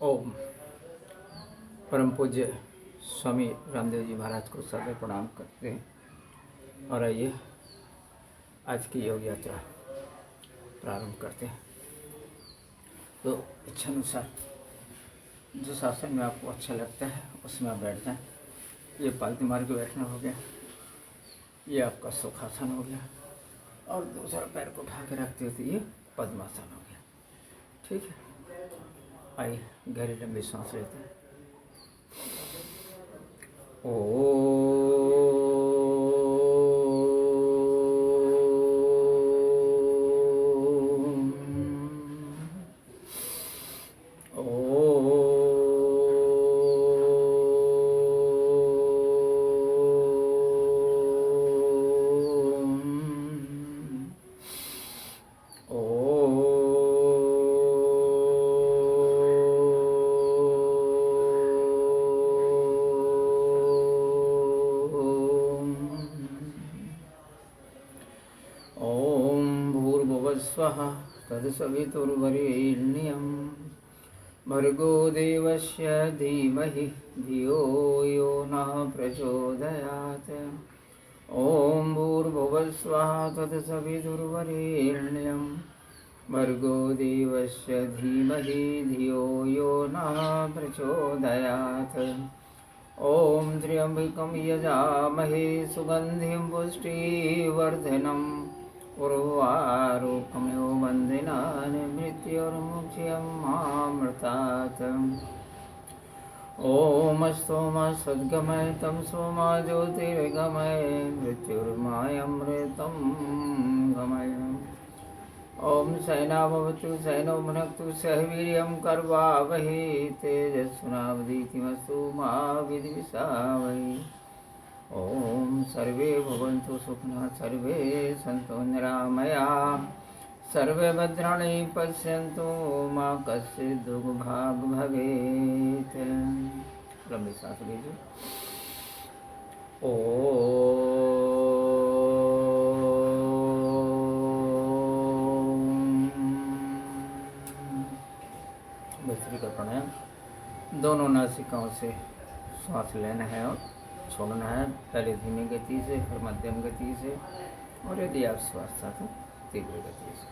ओम। परम पूज्य स्वामी रामदेव जी महाराज को सदैव प्रणाम करते हैं और आइए आज की योग यात्रा प्रारंभ करते हैं। तो इच्छानुसार जिस आसन में आपको अच्छा लगता है उसमें आप बैठ जाएं। ये पालती मार के बैठना हो गया, ये आपका सुखासन हो गया और दूसरा पैर को उठा के रखते हो तो ये पद्मासन हो गया। ठीक है, आइए गहरी लंबी सांस लेते हैं। ओ स्वः तत्सवितुर्वरेण्यं भर्गो देवस्य धीमहि धियो यो नः प्रचोदयात्। ॐ भूर्भुवस्वः तत्सवितुर्वरेण्यं भर्गो देवस्य धीमहि धियो यो नः प्रचोदयात्। ॐ त्र्यम्बकं यजामहे सुगन्धिं पुष्टिवर्धनम् उर्वारुकमेव वन्दिनानि मृत्युर्मुक्ष्यमामृतात्। ॐ स्तोमः सद्गमय तं सोमा ज्योतिर्गमय मृत्युर्मायमृतं गमय। ॐ सैना भवतु सैनो भुनक्तु सह वीर्यं कर्वावहै तेजस्विनावधीतमस्तु मा विद्विषावहै। ओम सर्वे भवन्तु सुखिनः सर्वे सन्तु निरामयाः सर्वे भद्राणि पश्यन्तु मा कश्चित् दुर्भाग् भवेत्। लंबी सांस लीजिए। भस्त्रिका का प्राणायाम। दोनों नासिकाओं से श्वास लेना है और छोड़ना है। पहले धीमी गति से, फिर मध्यम गति से और यदि आप श्वास तो तीव्र गति से।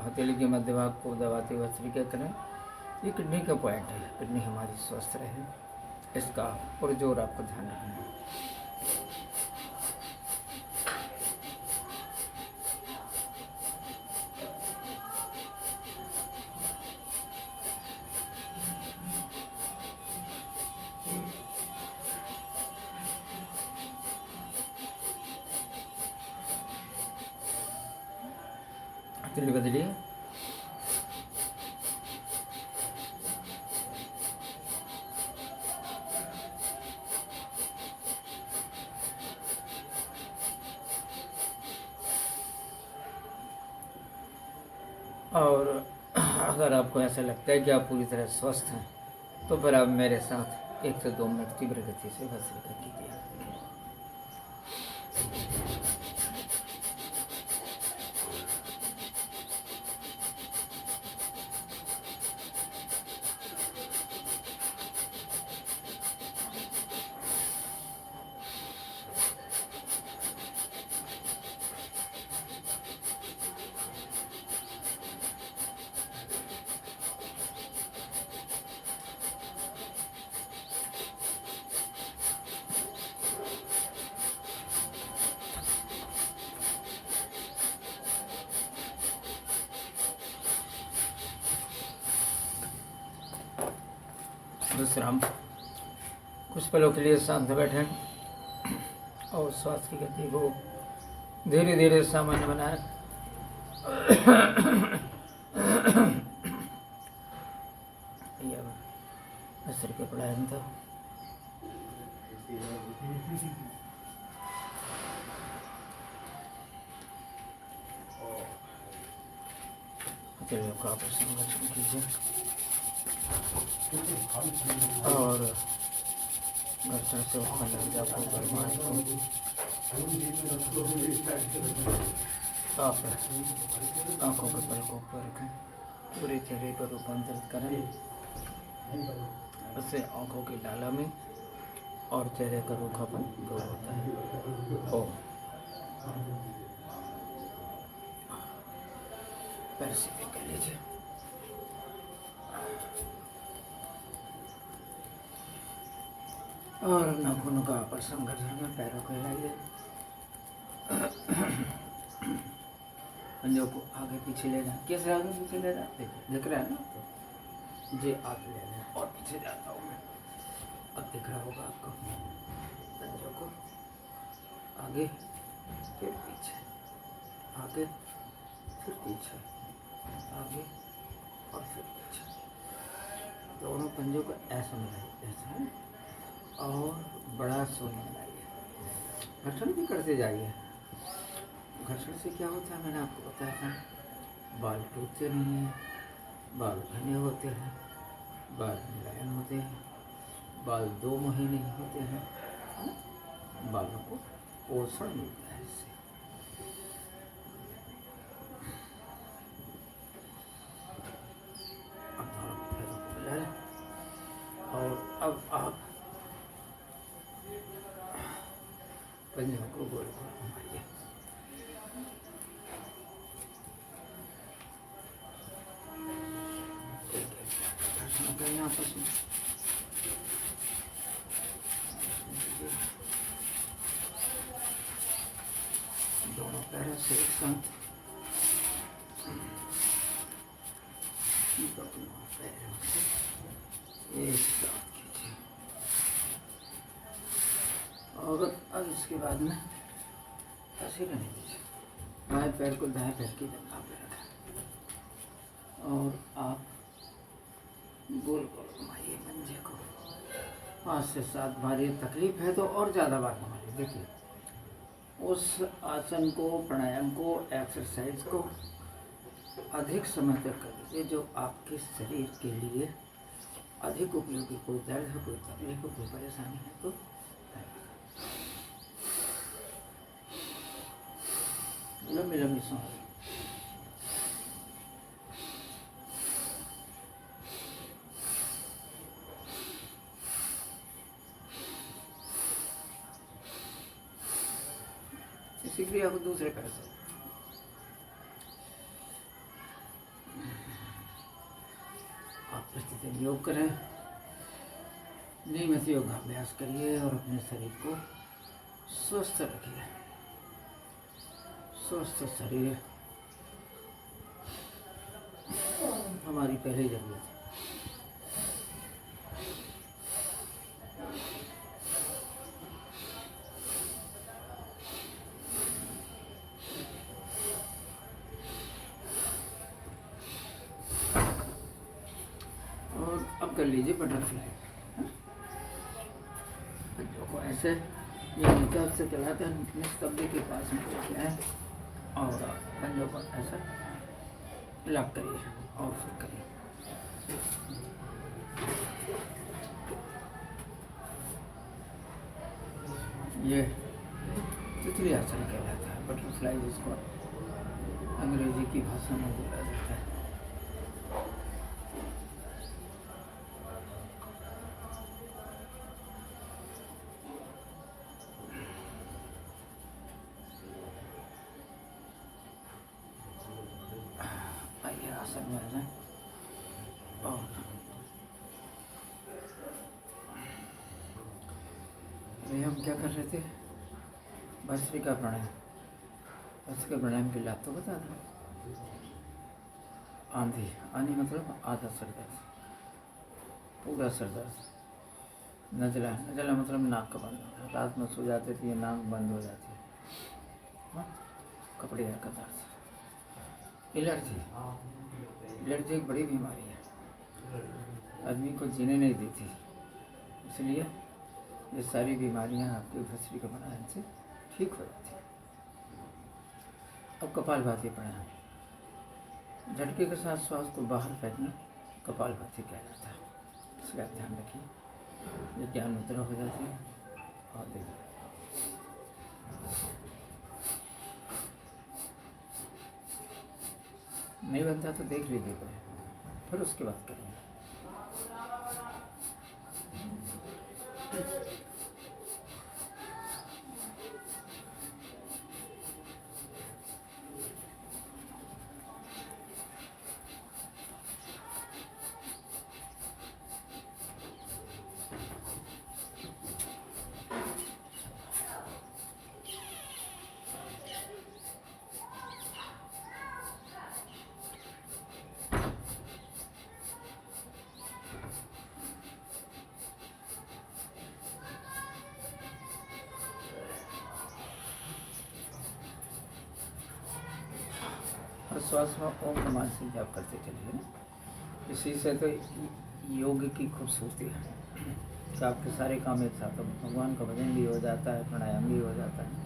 हथेली के मध्य भाग को दबाते हुए भस्त्रिका करें। ये किडनी का पॉइंट है, किडनी हमारी स्वस्थ रहे इसका पुरजोर आपको ध्यान रखना है। हथेली बदलिए। और अगर आपको ऐसा लगता है कि आप पूरी तरह स्वस्थ हैं तो फिर आप मेरे साथ 1 से 2 मिनट तीव्र गति से भस्त्रिका कीजिए। विश्राम। कुछ पलों के लिए शांत बैठें और श्वास की गति को धीरे धीरे सामान्य बनाएं। सिर के प्राणायाम था। चलिए आपका संरक्षण कीजिए और घर्षण से उत्पन्न ऊर्जा को परमाणु को आप आँखों के पलकों पर रखें, पूरे चेहरे पर रूपांतरित करें। उससे आँखों की लाला में और चेहरे का रूखापन दूर होता है। ओम। पैर सीधे कर लीजिए और नाखूनों का आपस में घर्षण में पैरों को हिलाइए। पंजों को आगे पीछे ले जाए। कैसे आगे पीछे ले जाते दिख रहा है ना? जी आगे ले जाए और पीछे जाता हूँ मैं। अब दिख रहा होगा आपको। पंजों को आगे फिर पीछे, आगे फिर पीछे, आगे और फिर पीछे। दोनों पंजों को ऐसा मिलाइए, ऐसा है, और बड़ा सोना मिलाइए। घर्षण भी करते जाइए। घर्षण से क्या होता है मैंने आपको बताया था, बाल टूटते नहीं हैं, बाल घने होते हैं, बाल मुलायम होते हैं, बाल 2 महीने होते हैं, बालों को पोषण मिलता है इससे। अब और अब आप पंजों को गोल गोल घुमाइए। आपस में दोनों पैरों से एक साथ, दोनों पैरों से एक साथ खींचिए। और अब इसके बाद में ऐसे करने दीजिए। बाएं पैर को दाएं पैर की जगह पे रखें और आप गोल गोल घुमाइए पंजे को 5 से 7 बार। ये तकलीफ है तो और ज़्यादा बार घुमाइए। देखिए उस आसन को, प्राणायाम को, एक्सरसाइज को अधिक समय तक कर लीजिए जो आपके शरीर के लिए अधिक उपयोगी। कोई दर्द है, कोई तकलीफ है, कोई परेशानी है तो लंबी लंबी सांस। इसी क्रिया को दूसरे पैर से आप प्रतिदिन योग करें, नियमित योगाभ्यास करिए और अपने शरीर को स्वस्थ रखिए। स्वस्थ शरीर हमारी पहली जरूरत है। और अब कर लीजिए बटरफ्लाई। पंजों को ऐसे ये नीचे से चलाते हैं, निस्तब्दी के पास में रखते हैं और पंजों को ऐसा लॉक करिए और फिर करिए। ये तितली आसन कहलाता है, बटरफ्लाई जिसको अंग्रेजी की भाषा में बोला जाता है। आइए आसन में आ जाए और हम क्या कर रहे थे? भस्त्रिका प्राणायाम। भस्त्रिका प्राणायाम की लाभ तो बता दो। आंधी, आंधी मतलब आधा सर दर्द, पूरा सर दर्द। नजला, नजला मतलब नाक का बंद होना। रात में सो जाते थे ये नाक बंद हो जाती है, हाँ? कपड़े या कतार से। एलर्जी, एलर्जी एक बड़ी बीमारी है, आदमी को जीने नहीं देती, इसलिए ये सारी बीमारियां आपके भस्त्री के बनाने से ठीक हो जाती है। अब कपालभाति प्राणायाम, झटके के साथ श्वास को बाहर फेंकना कपालभाति कहलाता है। इसका ध्यान रखिए, ये ज्ञान मुद्रा हो जाती है। और देखिए नहीं बनता तो देख लीजिए पहले, फिर उसके बाद करेंगे। और श्वास में ओम नमः से जाप करते चलिए ना। इसी से तो योग की खूबसूरती है कि आपके सारे काम एक साथ, भगवान का भजन भी हो जाता है, प्राणायाम भी हो जाता है।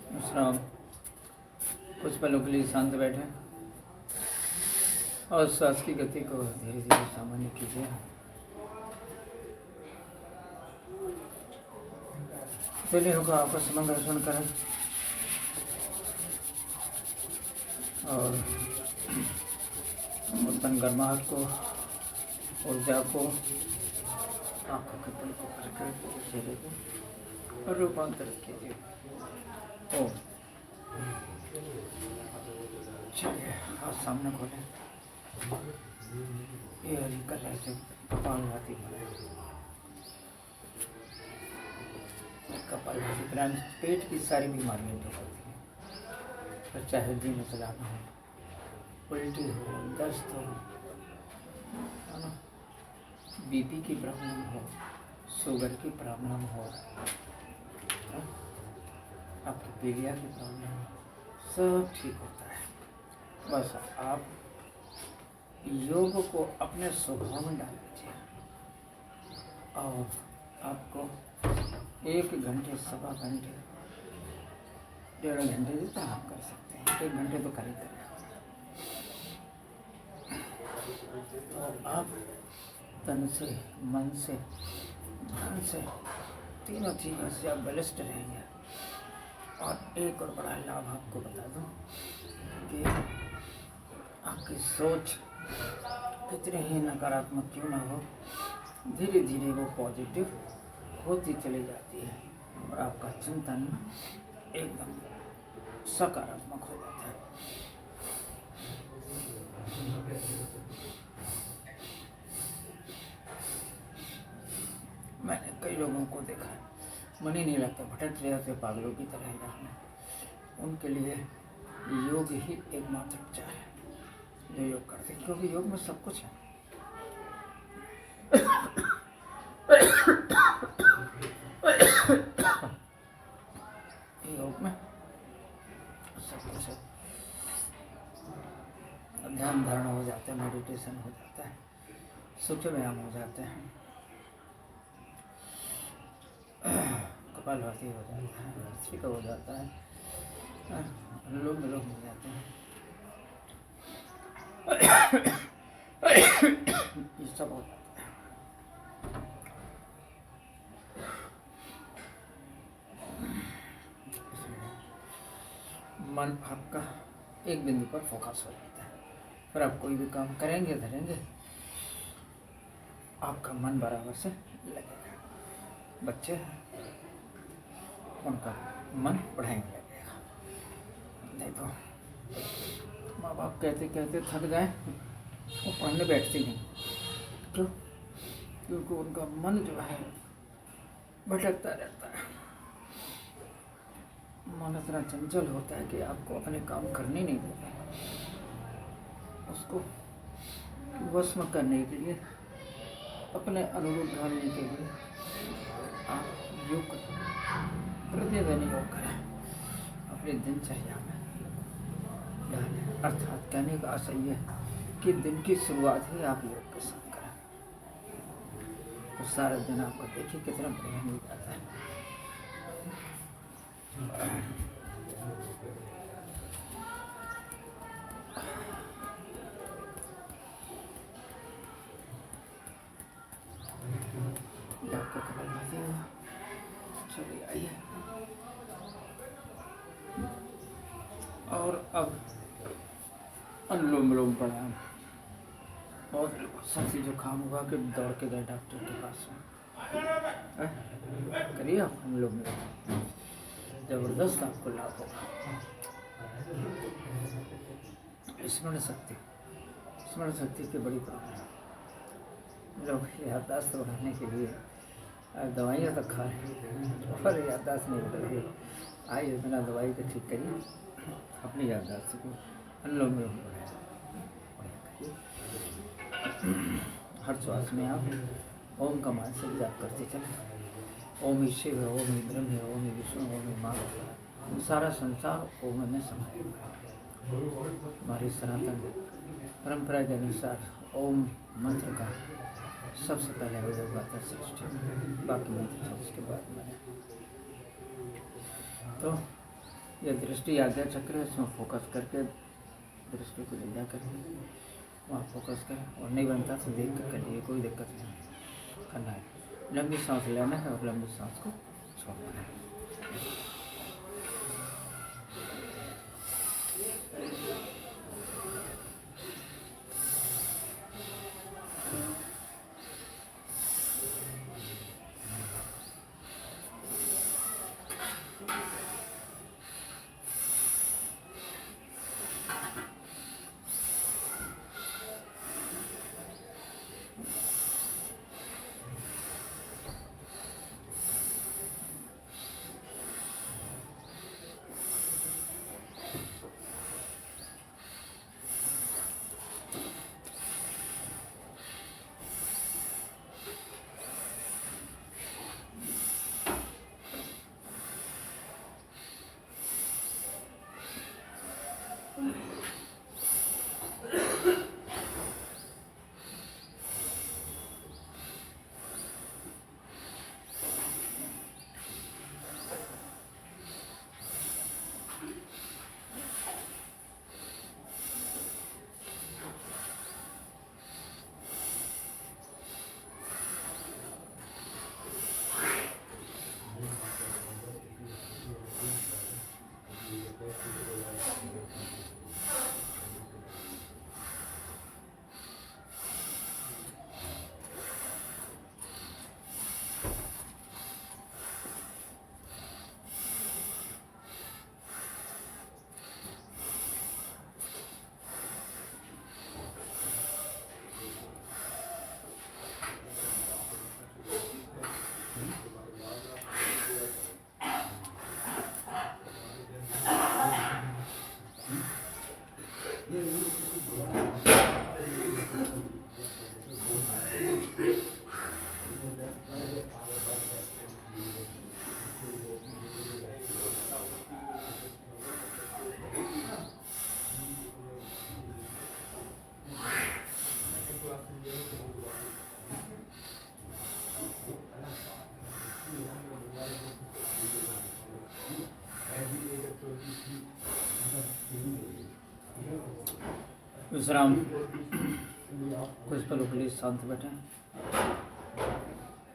विश्राम, कुछ पलों के लिए शांत बैठे और सांस की गति को धीरे धीरे सामान्य कीजिए। शरीरों का आपस में घर्षण करें और उत्पन्न गर्माहट को, ऊर्जा को आंखों के पल को करके चेहरे को और रूपांतरित कीजिए। ओम, चलिए हाथ सामने खोलें। ये हरी कलर से कपालभाति कपालभाति प्राणायाम पेट की सारी बीमारियाँ ठीक होती हैं। तो चाहे जी में चलाना हो, उल्टी हो, दस्त हो, है ना, बीपी की प्रॉब्लम हो, शुगर की प्रॉब्लम हो, आपकी पीलिया की प्रॉब्लम हो, सब ठीक होता है। बस आप योग को अपने स्वभाव में डाल लीजिए और आपको 1 घंटे, सवा घंटे, 1.5 घंटे जितना आप कर सकते हैं, 1 घंटे तो कर ही करें। तो आप तन से, मन से, धन से, तीनों चीज़ों से आप बलिष्ठ रहेंगे। और एक और बड़ा लाभ आपको बता दूं कि आपकी सोच कितने ही नकारात्मक क्यों ना हो, धीरे धीरे वो पॉजिटिव होती चली जाती है और आपका चिंतन एकदम सकारात्मक हो जाता है। मैंने कई लोगों को देखा है, मन ही नहीं लगता, भटक रहे थे पागलों की तरह रहना। उनके लिए योग ही एकमात्र उपचार है जो योग करते हैं, क्योंकि योग में सब कुछ है। योग में सब कुछ है। ध्यान धारणा हो जाता है, मेडिटेशन हो जाता है, सूक्ष्म व्यायाम हो जाते हैं, कपालभाति हो जाता है, भस्त्रिका हो जाता है, अनुलोम विलोम हो जाते हैं। ये सब हो जाता है। मन आपका एक बिंदु पर फोकस हो जाता है। फिर आप कोई भी काम करेंगे धरेंगे, आपका मन बराबर से लगेगा। बच्चे उनका मन पढ़ाई में लगेगा, नहीं तो माँ बाप कहते कहते थक जाए वो पढ़ने बैठती नहीं। क्यों? क्योंकि उनका मन जो है भटकता रहता है। मन इतना चंचल होता है कि आपको अपने काम करने नहीं देता। उसको वश में करने के लिए, अपने अनुरूप ढालने के लिए आप योग करें, प्रतिदिन योग करें, अपनी दिनचर्या में डालें। अर्थात कहने का आशय यह है कि दिन की शुरुआत ही आप योग के साथ करें, तो सारा दिन आपको देखिए कितना बढ़िया मिल जाता है। आपका कपालभाति हुआ, चलिए आइए। और अब अनुलोम विलोम प्राणायाम। बहुत सर्दी जुकाम हुआ कि दौड़ के गए डॉक्टर के पास में, करिए आप अनुलोम विलोम, जबरदस्त आपको लाभ होगा। स्मरण शक्ति की बड़ी प्रॉब्लम। लोग याददाश्त बढ़ाने के लिए दवाइयाँ तो खा रहे हैं और याददाश्त नहीं बढ़ रही। आइए बिना दवाई के ठीक करिए अपनी याददाश्त को। अनुलोम विलोम बढ़ाया, हर श्वास में आप ओम का मान से जाप करते चले। ओम ही शिव है, ओम ही ब्रह्म है, ओम ही विष्णु, ओम ही माँ, सारा संसार ओम में समाया हुआ है। हमारी सनातन परंपरा के अनुसार ओम मंत्र का सबसे पहले हो जाता है सृष्टि, बाकी मंत्र उसके बाद में। तो यह दृष्टि आज्ञा चक्र है, इसमें फोकस करके दृष्टि को ले जाकर वहाँ फोकस करें। और नहीं बनता तो देख कर करिए, कोई दिक्कत नहीं। करना है, लंबी सांस लेना है और लंबी सांस को छोड़ना है। विश्राम। कुछ पलों के लिए शांत बैठे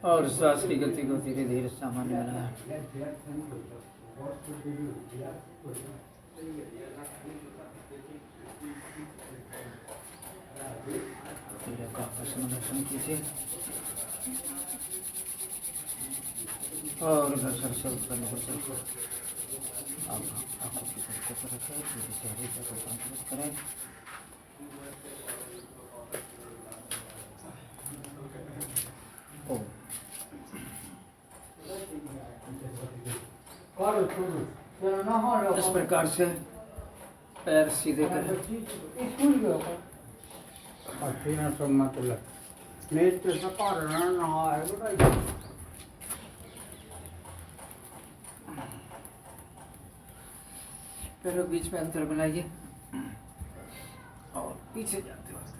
और श्वास की गति को धीरे धीरे सामान्य बनाया। दर्शन कीजिए और दर्शन से उत्पन्न हो सकते आप आंखों की दृष्टि को रखें, धीरे चेहरे पर रूपांतरित करें। इस प्रकार से पैर सीधे करें। पैरों बीच में अंतर बनाइए और पीछे जाते वक्त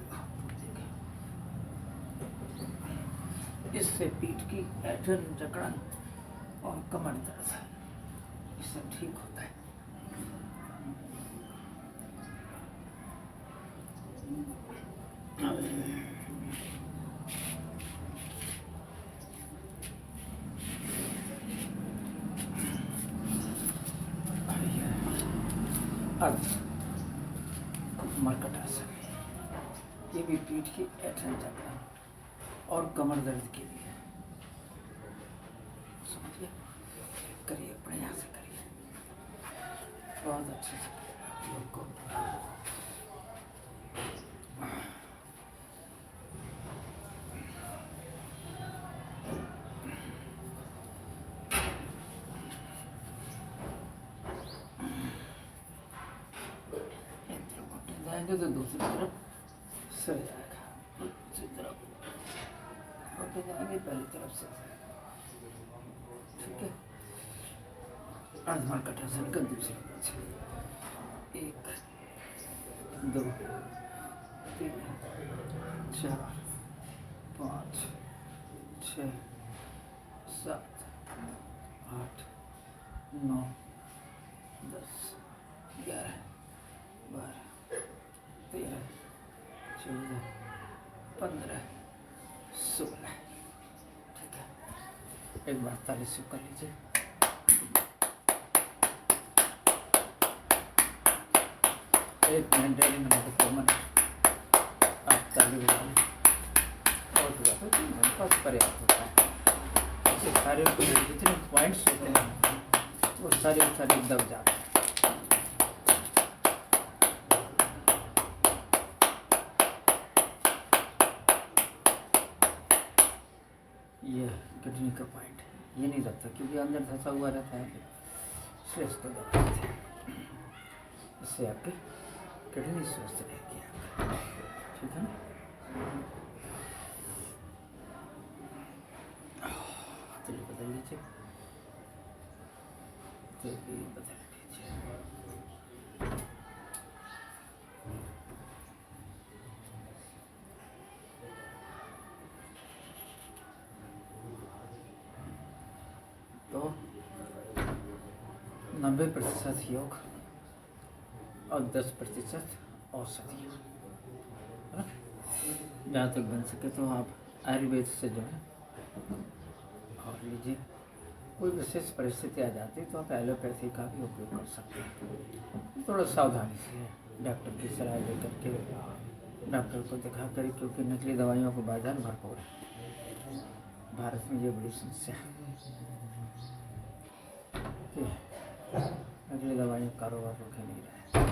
इससे पीठ की ऐंठन, जकड़न और कमर दर्द इससे ठीक होता है। मरकटासन, ये भी पीठ की ऐंठन, जकड़न और कमर दर्द के लिए समझिए। करिए, अपने यहाँ से करिए, बहुत अच्छे से योग को। जाएंगे तो दूसरी तरफ सर जाएगा, दूसरी तरफ होते जाएंगे, पहली तरफ से। ठीक है, अर्धमर्कटासन का दूसरी पीछे 1 2 3 4 5 6 7 8 9 10 11 12 13 14 15 16। ठीक है, एक बार ताली से कर लीजिए। एक मिनट, 1.5 मिनट, 2 मिनट आप ताली बजाएं और बस पर्याप्त होता है। ऐसे सारे जितने पॉइंट्स होते हैं वो सारे दब जाते हैं। ये किडनी का पॉइंट ये नहीं दबता क्योंकि अंदर धंसा हुआ रहता है, इसलिए इसको दबाते हैं। इससे आपके किडनी स्वस्थ रहेगी। ठीक है ना? चलिए बदल लीजिए, बदल लीजिए। तो 90% योग और 10% औषधि, है ना? जहाँ तक बन सके तो आप आयुर्वेद से जो है और लीजिए। कोई विशेष परिस्थिति आ जाती है तो आप एलोपैथी का भी उपयोग कर सकते हैं, थोड़ा सावधानी से डॉक्टर की सलाह लेकर के डॉक्टर को दिखा कर, क्योंकि नकली दवाइयों को बाजार भरपूर है। भारत में ये बड़ी समस्या है कि नकली दवाइयों का कारोबार रुके नहीं रहा है।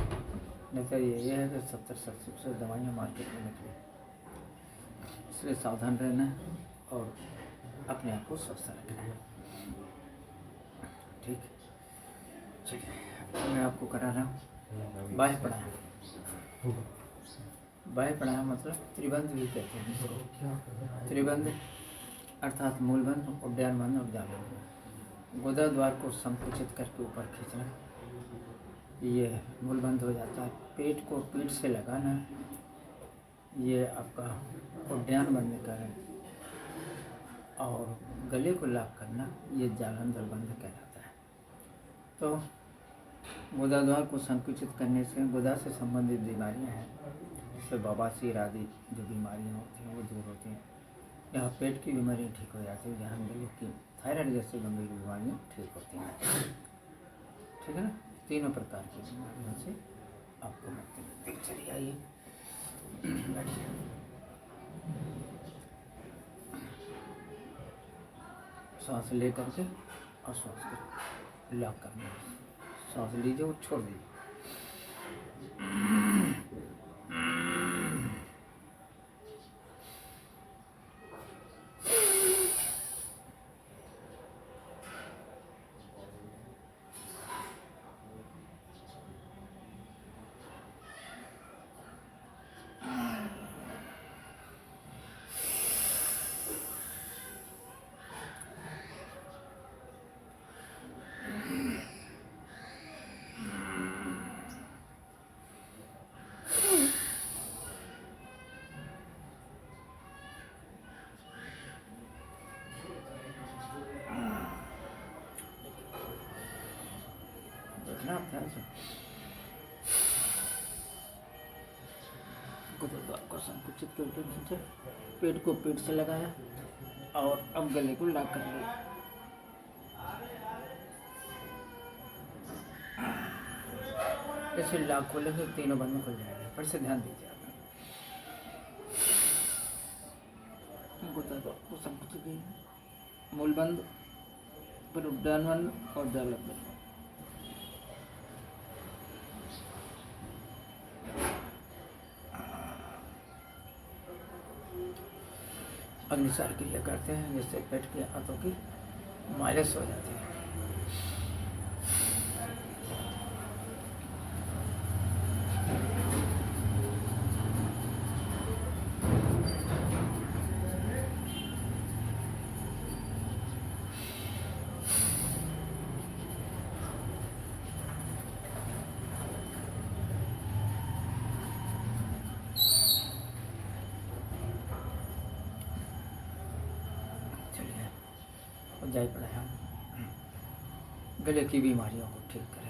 नहीं तो ये है कि 70-80% दवाइयाँ मार्केट में निकली, इसलिए सावधान रहना है और अपने आप को स्वस्थ रखना है। ठीक, चलिए मैं आपको करा रहा हूँ बाह्य प्राणायाम। बाह्य प्राणायाम मतलब त्रिबंध भी कहते हैं इसको। त्रिबंध अर्थात मूलबंध, उड्डयन बंध और जागरण बंध। गुदा द्वार को संकुचित करके ऊपर खींचना, ये मूलबंध हो जाता है। पेट को पीठ से लगाना, ये आपका उड्डयन बंद करें। और गले को लॉक करना, ये जालंधर बंध कहलाता है। तो गुदा द्वार को संकुचित करने से गुदा से संबंधित बीमारियां हैं, इससे बवासीर आदि जो बीमारियाँ होती हैं वो दूर होती हैं। यहाँ पेट की बीमारी ठीक हो जाती है, जहाँ गले की थायराइड जैसी गंभीर बीमारियाँ ठीक होती हैं। ठीक है ना, तीनों प्रकार की बीमारियों से आपको मुक्ति मिलती है। चलिए आइए बैठिए। सांस ले करके और सांस को लॉक करना है। सांस लीजिए और छोड़ दीजिए। देखना आप ध्यान से। गुरुद्वार को संकुचित करके खींचे, पेट को पेट से लगाया और अब गले को लॉक कर लिया। ऐसे लॉक खोलेंगे तीनों बंद में खुल जाएगा। पर से ध्यान दीजिए आप। गुरुद्वार को संकुचित कीजिए, मूल बंद, फिर उद्यान बंद और जालक बंद। अग्निसार क्रिया करते हैं जिससे पेट के हाथों की मालिश हो जाती है। जय प्राणायाम गले की बीमारियों को ठीक करें।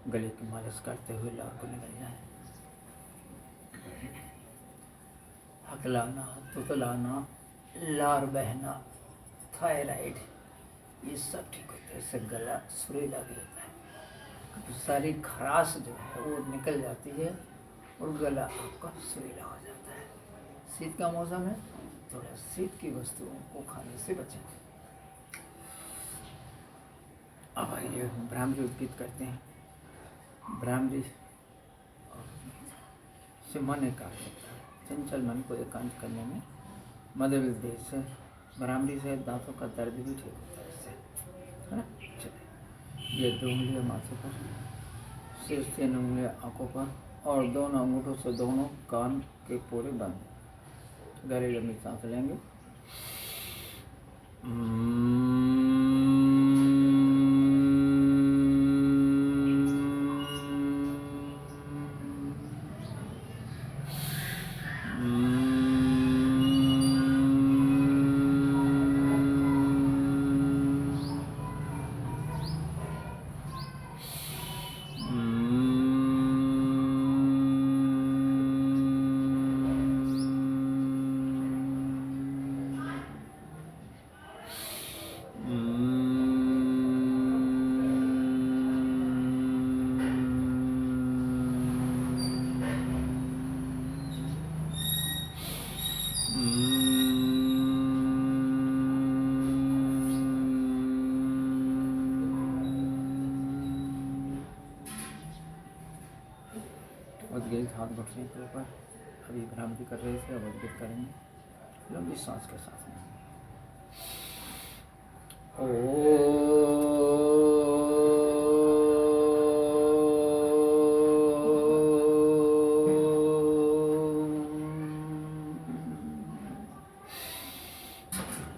गले की मालिश करते हुए लार को निकल जाए। हकलाना, तुतलाना, लार बहना, थायराइड, ये सब ठीक होता है। इससे गला सुरीला भी होता है। तो सारी खराश जो है वो निकल जाती है और गला आपका सुरीला हो जाता है। शीत का मौसम है, थोड़ा शीत की वस्तुओं को खाने से बचें। अब आइए ब्राह्मरी उद्गीत करते हैं। ब्राह्मरी से मन एकाग्र होता है। चंचल मन को एकांत करने में मदद देश से ब्राह्मरी से दांतों का दर्द भी ठीक होता है इससे, है ना। चलिए, ये 2 उंगलियां माथे पर, सिर 3 उंगलियां आंखों पर और दोनों अंगूठों से दोनों कान के पूरे बंद। गहरी लंबी सांस लेंगे। हाथ घुटने के ऊपर। अभी भ्रांति कर रहे थे, अब उद्गित करेंगे लंबी सांस के साथ में।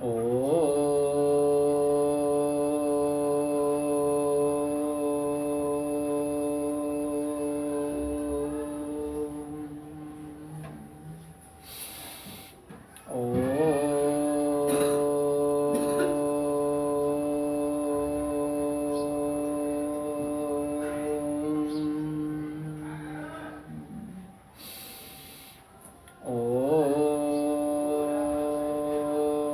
ओ